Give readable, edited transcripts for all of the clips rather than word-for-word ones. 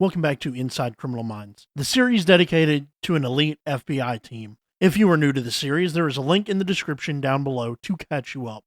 Welcome back to Inside Criminal Minds, the series dedicated to an elite FBI team. If you are new to the series, there is a link in the description down below to catch you up.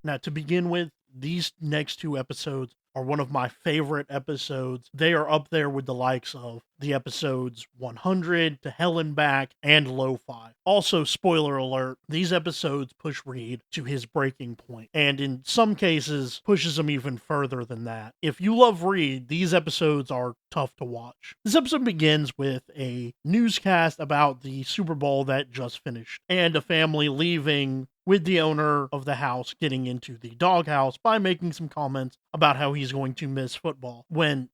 Now, to begin with, these next two episodes are one of my favorite episodes. They are up there with the likes of the episodes 100 to Hell and Back and Lo-Fi. Also, spoiler alert, these episodes push Reid to his breaking point, and in some cases pushes him even further than that. If you love Reid, these episodes are tough to watch. This episode begins with a newscast about the Super Bowl that just finished, and a family leaving with the owner of the house getting into the doghouse by making some comments about how he's going to miss football. When,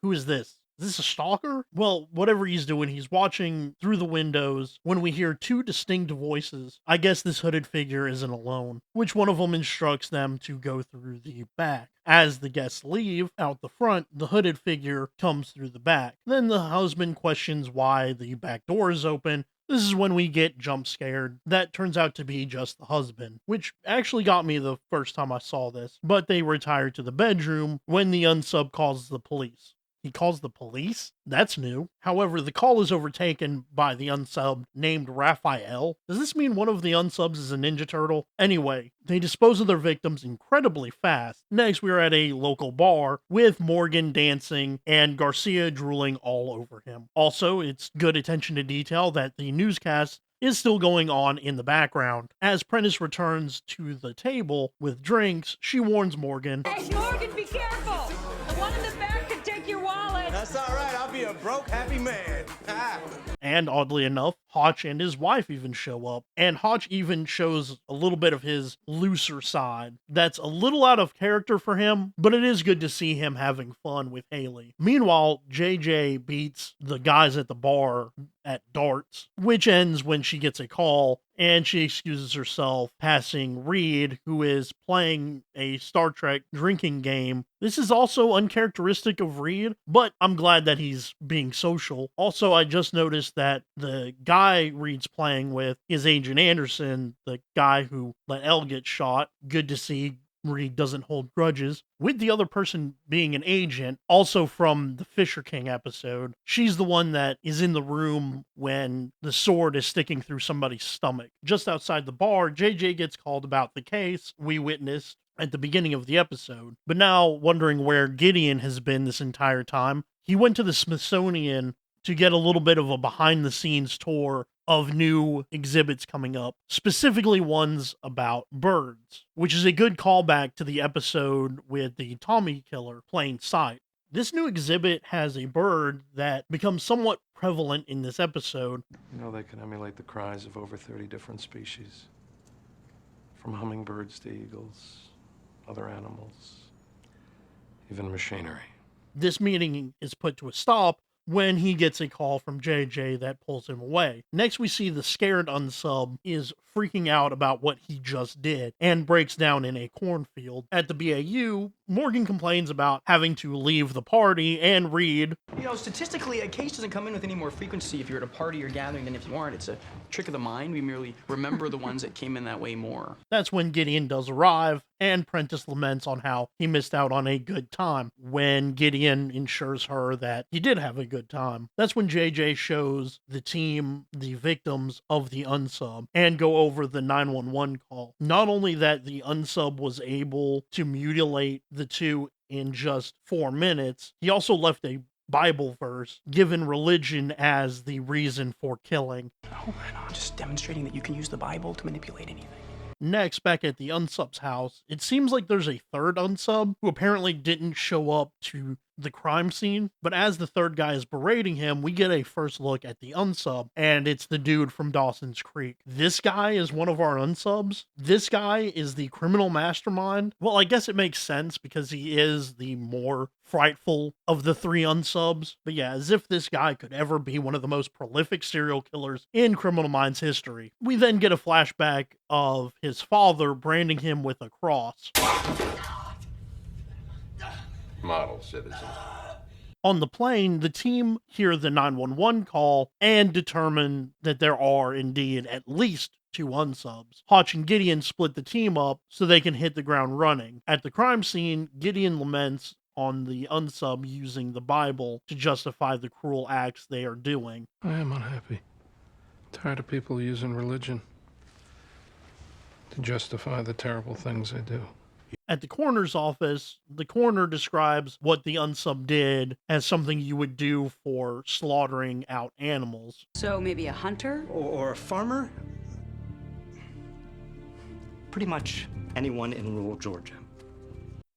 who is this? Is this a stalker? Well, whatever he's doing, he's watching through the windows when we hear two distinct voices. I guess this hooded figure isn't alone, which one of them instructs them to go through the back. As the guests leave out the front, the hooded figure comes through the back. Then the husband questions why the back door is open. This is when we get jump scared. That turns out to be just the husband, which actually got me the first time I saw this. But they retire to the bedroom when the unsub calls the police. He calls the police? That's new. However, the call is overtaken by the unsub named Raphael. Does this mean one of the unsubs is a Ninja Turtle? Anyway, they dispose of their victims incredibly fast. Next, we're at a local bar with Morgan dancing and Garcia drooling all over him. Also, it's good attention to detail that the newscast is still going on in the background. As Prentice returns to the table with drinks, she warns Morgan, Hey, Morgan, be careful! The one in the back could take your wallet. That's all right. I'll be a broke, happy man. And oddly enough, Hotch and his wife even show up. And Hotch even shows a little bit of his looser side. That's a little out of character for him, but it is good to see him having fun with Haley. Meanwhile, JJ beats the guys at the bar at darts, which ends when she gets a call and she excuses herself, passing Reid, who is playing a Star Trek drinking game. This is also uncharacteristic of Reid, but I'm glad that he's being social. Also, I just noticed that the guy Reid's playing with is Agent Anderson, the guy who let Elle get shot. Good to see Reid doesn't hold grudges, with the other person being an agent, also from the Fisher King episode. She's the one that is in the room when the sword is sticking through somebody's stomach. Just outside the bar, JJ gets called about the case we witnessed at the beginning of the episode, but now wondering where Gideon has been this entire time. He went to the Smithsonian to get a little bit of a behind-the-scenes tour of new exhibits coming up, specifically ones about birds, which is a good callback to the episode with the Tommy killer, Plain Sight. This new exhibit has a bird that becomes somewhat prevalent in this episode. You know, they can emulate the cries of over 30 different species, from hummingbirds to eagles, other animals, even machinery. This meeting is put to a stop when he gets a call from JJ that pulls him away. Next, we see the scared unsub is freaking out about what he just did and breaks down in a cornfield. At the BAU, Morgan complains about having to leave the party, and Reid, You know, statistically, a case doesn't come in with any more frequency if you're at a party or gathering than if you aren't. It's a trick of the mind. We merely remember the ones that came in that way more. That's when Gideon does arrive, and Prentice laments on how he missed out on a good time, when Gideon ensures her that he did have a good time. That's when JJ shows the team the victims of the unsub and go over the 911 call. Not only that the unsub was able to mutilate the two in just 4 minutes, he also left a Bible verse, given religion as the reason for killing. Oh, no, just demonstrating that you can use the Bible to manipulate anything. Next, back at the unsub's house, it seems like there's a third unsub who apparently didn't show up to the crime scene, but as the third guy is berating him, we get a first look at the unsub, and it's the dude from Dawson's Creek. This guy is one of our unsubs. This guy is the criminal mastermind. Well, I guess it makes sense because he is the more frightful of the three unsubs, but yeah, as if this guy could ever be one of the most prolific serial killers in Criminal Minds history. We then get a flashback of his father branding him with a cross. Model citizen. On the plane, the team hear the 911 call and determine that there are indeed at least two unsubs. Hotch and Gideon split the team up so they can hit the ground running. At the crime scene, Gideon laments on the unsub using the Bible to justify the cruel acts they are doing. I am unhappy. Tired of people using religion to justify the terrible things they do. At the coroner's office, the coroner describes what the unsub did as something you would do for slaughtering out animals. So maybe a hunter? Or a farmer? Pretty much anyone in rural Georgia.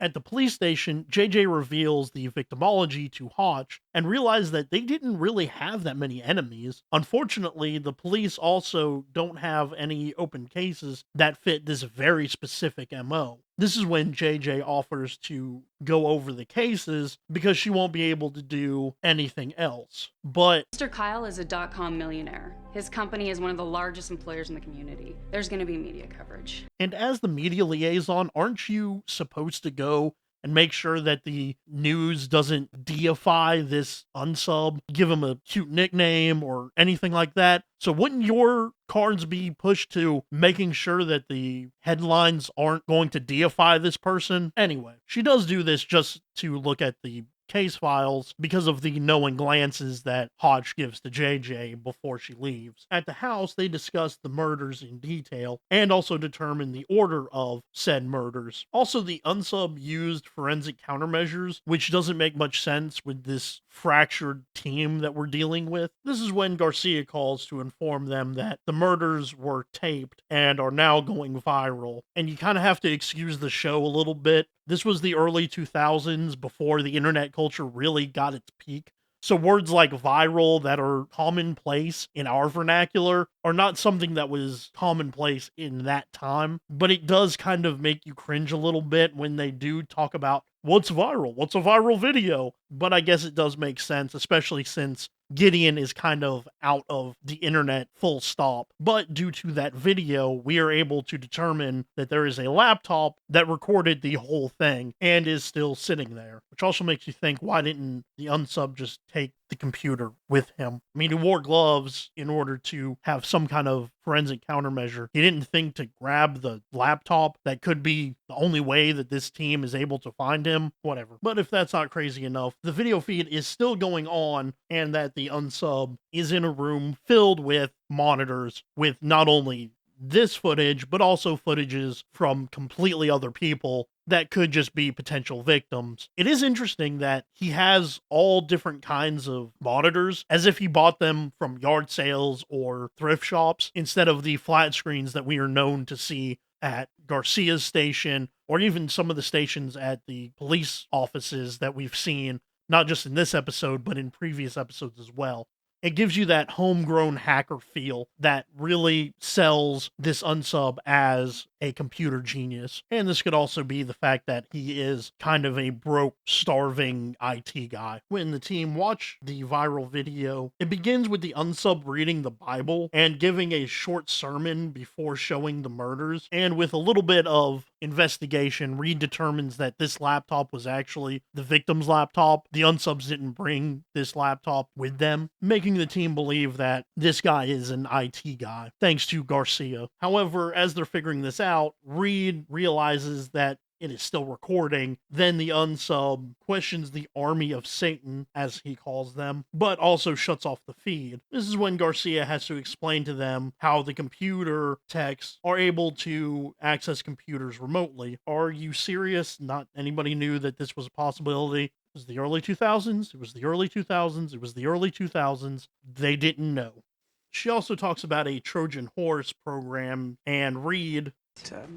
At the police station, JJ reveals the victimology to Hotch and realizes that they didn't really have that many enemies. Unfortunately, the police also don't have any open cases that fit this very specific MO. This is when JJ offers to go over the cases because she won't be able to do anything else. But Mr. Kyle is a .com millionaire. His company is one of the largest employers in the community. There's going to be media coverage. and as the media liaison, aren't you supposed to go and make sure that the news doesn't deify this unsub, give him a cute nickname or anything like that? So wouldn't your cards be pushed to making sure that the headlines aren't going to deify this person? Anyway, she does do this just to look at the case files because of the knowing glances that Hodge gives to JJ before she leaves. At the house, they discuss the murders in detail and also determine the order of said murders. Also, the unsub used forensic countermeasures, which doesn't make much sense with this fractured team that we're dealing with. This is when Garcia calls to inform them that the murders were taped and are now going viral. And you kind of have to excuse the show a little bit. This was the early 2000s before the internet culture really got its peak. So words like viral that are commonplace in our vernacular are not something that was commonplace in that time. But it does kind of make you cringe a little bit when they do talk about what's viral, what's a viral video. But I guess it does make sense, especially since Gideon is kind of out of the internet full stop. But due to that video, we are able to determine that there is a laptop that recorded the whole thing and is still sitting there. Which also makes you think, why didn't the unsub just take the computer with him? I mean, he wore gloves in order to have some kind of forensic countermeasure. He didn't think to grab the laptop. That could be the only way that this team is able to find him. Whatever. But if that's not crazy enough, the video feed is still going on, and that the unsub is in a room filled with monitors with not only this footage, but also footages from completely other people that could just be potential victims. It is interesting that he has all different kinds of monitors, as if he bought them from yard sales or thrift shops, instead of the flat screens that we are known to see at Garcia's station, or even some of the stations at the police offices that we've seen, not just in this episode, but in previous episodes as well. It gives you that homegrown hacker feel that really sells this unsub as a computer genius. And this could also be the fact that he is kind of a broke, starving IT guy. When the team watch the viral video, it begins with the unsub reading the Bible and giving a short sermon before showing the murders. And with a little bit of investigation, Reid determines that this laptop was actually the victim's laptop. The unsubs didn't bring this laptop with them, making the team believe that this guy is an IT guy, thanks to Garcia. However, as they're figuring this out, Reid realizes that it is still recording. Then the unsub questions the army of Satan, as he calls them, but also shuts off the feed. This is when Garcia has to explain to them how the computer techs are able to access computers remotely. Are you serious? Not anybody knew that this was a possibility. It was the early 2000s. It was the early 2000s. It was the early 2000s. They didn't know. She also talks about a Trojan horse program, and Reid,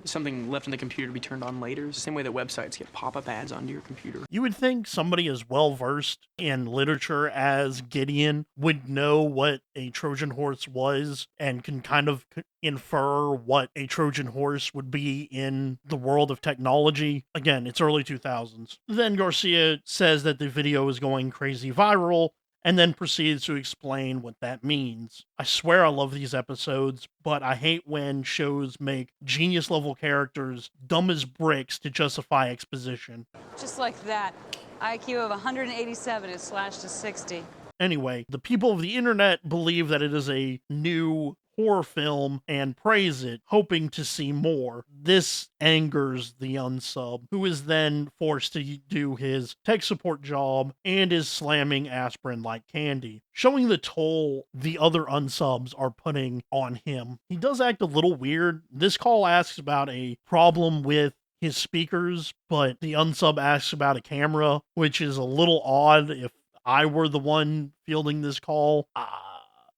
Something left on the computer to be turned on later. It's the same way that websites get pop-up ads onto your computer. you would think somebody as well versed in literature as Gideon would know what a Trojan horse was and can kind of infer what a Trojan horse would be in the world of technology. Again, it's early 2000s. Then Garcia says that the video is going crazy viral, and then proceeds to explain what that means. I swear I love these episodes, but I hate when shows make genius-level characters dumb as bricks to justify exposition. Just like that. IQ of 187 is slashed to 60. Anyway, the people of the internet believe that it is a new horror film and praise it, hoping to see more. This angers the unsub, who is then forced to do his tech support job and is slamming aspirin like candy, showing the toll the other unsubs are putting on him. He does act a little weird. This call asks about a problem with his speakers, but the unsub asks about a camera, which is a little odd. If I were the one fielding this call,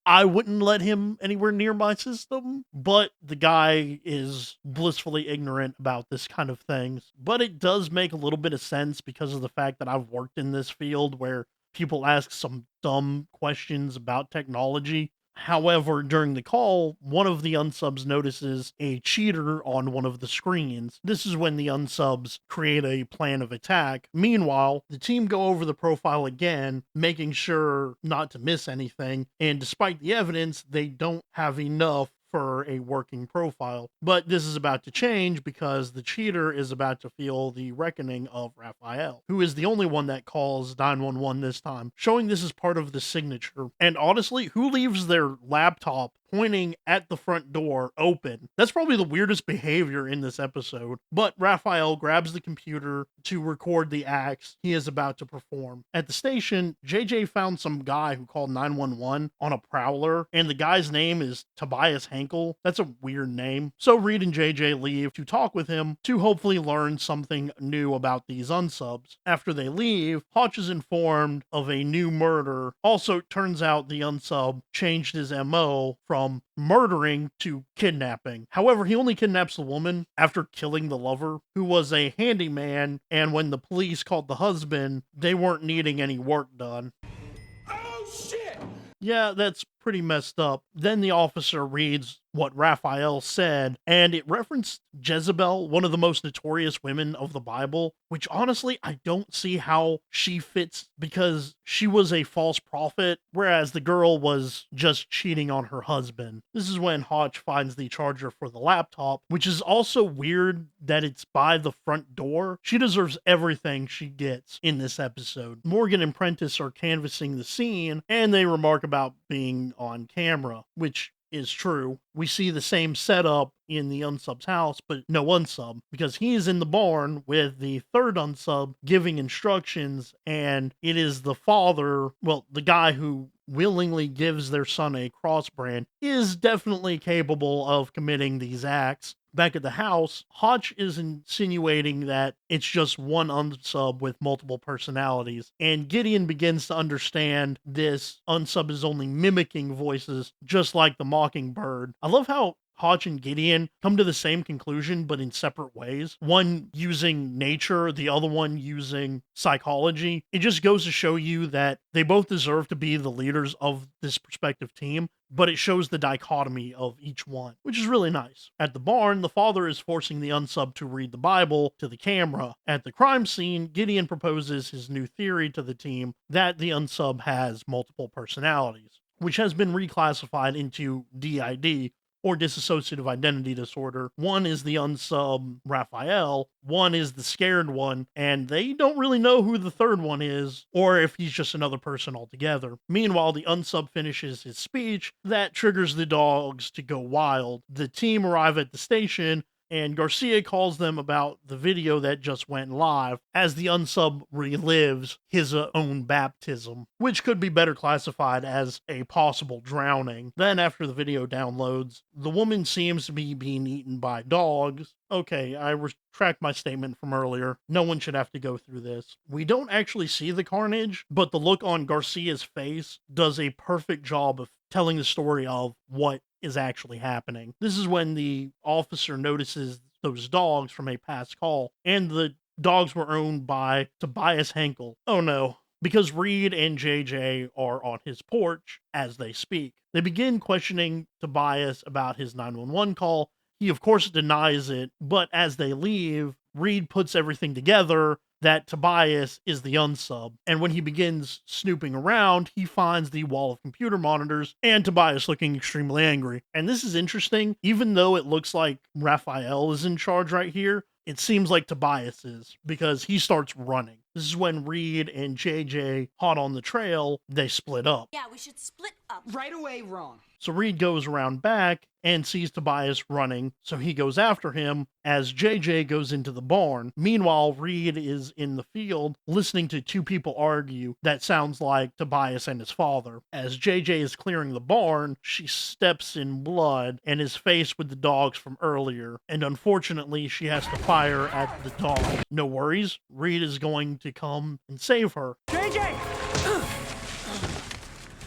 I wouldn't let him anywhere near my system, but the guy is blissfully ignorant about this kind of things. But it does make a little bit of sense because of the fact that I've worked in this field where people ask some dumb questions about technology. However, during the call, one of the unsubs notices a cheater on one of the screens. This is when the unsubs create a plan of attack. Meanwhile, the team go over the profile again, making sure not to miss anything, and despite the evidence, they don't have enough for a working profile. But this is about to change because the cheater is about to feel the reckoning of Raphael, who is the only one that calls 911 this time, showing this is part of the signature. And honestly, who leaves their laptop pointing at the front door open? That's probably the weirdest behavior in this episode. But Raphael grabs the computer to record the acts he is about to perform. At the station, JJ found some guy who called 911 on a prowler, and the guy's name is Tobias Henkel. That's a weird name. So Reid and JJ leave to talk with him to hopefully learn something new about these unsubs. After they leave, Hotch is informed of a new murder. Also, it turns out the unsub changed his MO from murdering to kidnapping. However, he only kidnaps the woman after killing the lover, who was a handyman, and when the police called the husband, they weren't needing any work done. Oh, shit! Yeah, that's pretty messed up. Then the officer reads what Raphael said, and it referenced Jezebel, one of the most notorious women of the Bible, which honestly, I don't see how she fits because she was a false prophet, whereas the girl was just cheating on her husband. This is when Hotch finds the charger for the laptop, which is also weird that it's by the front door. She deserves everything she gets in this episode. Morgan and Prentice are canvassing the scene, and they remark about being on camera, which is true. We see the same setup in the unsub's house, but no unsub, because he is in the barn with the third unsub giving instructions, and it is the father, well, the guy who willingly gives their son a cross brand, is definitely capable of committing these acts. Back at the house, Hotch is insinuating that it's just one unsub with multiple personalities, and Gideon begins to understand this unsub is only mimicking voices, just like the Mockingbird. I love how Hotch and Gideon come to the same conclusion, but in separate ways. One using nature, the other one using psychology. It just goes to show you that they both deserve to be the leaders of this prospective team, but it shows the dichotomy of each one, which is really nice. At the barn, the father is forcing the unsub to read the Bible to the camera. At the crime scene, Gideon proposes his new theory to the team that the unsub has multiple personalities, which has been reclassified into DID, or dissociative identity disorder. One is the unsub Raphael, one is the scared one, and they don't really know who the third one is, or if he's just another person altogether. Meanwhile, the unsub finishes his speech that triggers the dogs to go wild. The team arrive at the station, and Garcia calls them about the video that just went live as the unsub relives his own baptism, which could be better classified as a possible drowning. Then after the video downloads, the woman seems to be being eaten by dogs. Okay, I retract my statement from earlier. No one should have to go through this. We don't actually see the carnage, but the look on Garcia's face does a perfect job of telling the story of what is actually happening. This is when the officer notices those dogs from a past call, and the dogs were owned by Tobias Henkel. Oh no, because Reid and JJ are on his porch as they speak. They begin questioning Tobias about his 911 call. He of course denies it, but as they leave, Reid puts everything together that Tobias is the unsub, and when he begins snooping around, he finds the wall of computer monitors and Tobias looking extremely angry. And this is interesting, even though it looks like Raphael is in charge right here, it seems like Tobias is, because he starts running. This is when Reid and JJ, hot on the trail, they split up. Yeah, we should split up. Right away, wrong. So Reid goes around back and sees Tobias running, so he goes after him as JJ goes into the barn. Meanwhile, Reid is in the field listening to two people argue that sounds like Tobias and his father. As JJ is clearing the barn, she steps in blood and is faced with the dogs from earlier, and unfortunately she has to fire at the dog. No worries, Reid is going to come and save her. JJ!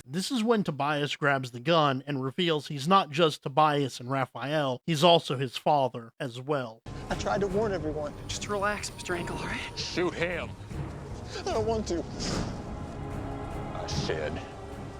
This is when Tobias grabs the gun and reveals he's not just Tobias and Raphael, he's also his father as well. I tried to warn everyone. Just relax, Mr. Ankle, all right? Shoot him. I don't want to. I said,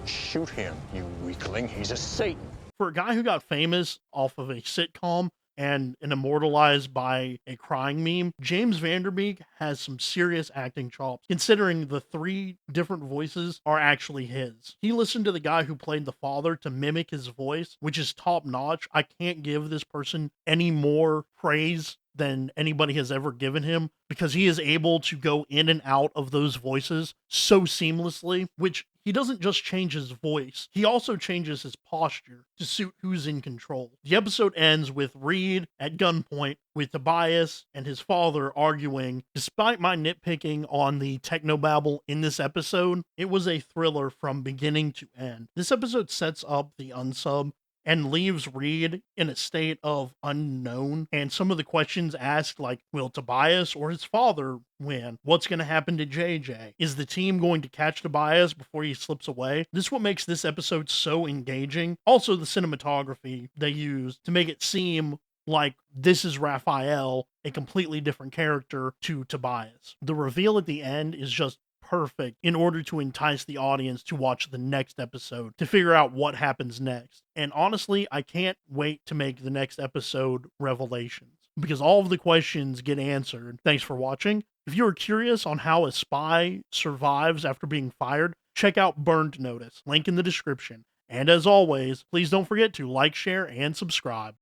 shoot him, you weakling. He's a Satan. For a guy who got famous off of a sitcom and immortalized by a crying meme, James Vanderbeek has some serious acting chops, considering the 3 different voices are actually his. He listened to the guy who played the father to mimic his voice, which is top notch. I can't give this person any more praise than anybody has ever given him, because he is able to go in and out of those voices so seamlessly, which he doesn't just change his voice, he also changes his posture to suit who's in control. The episode ends with Reid at gunpoint with Tobias and his father arguing. Despite my nitpicking on the technobabble in this episode, it was a thriller from beginning to end. This episode sets up the unsub and leaves Reid in a state of unknown. And some of the questions asked, like, will Tobias or his father win? What's going to happen to JJ? Is the team going to catch Tobias before he slips away? This is what makes this episode so engaging. Also, the cinematography they use to make it seem like this is Raphael, a completely different character to Tobias. The reveal at the end is just perfect in order to entice the audience to watch the next episode to figure out what happens next. And honestly, I can't wait to make the next episode Revelations, because all of the questions get answered. Thanks for watching. If you are curious on how a spy survives after being fired, check out Burned Notice, link in the description. And as always, please don't forget to like, share, and subscribe.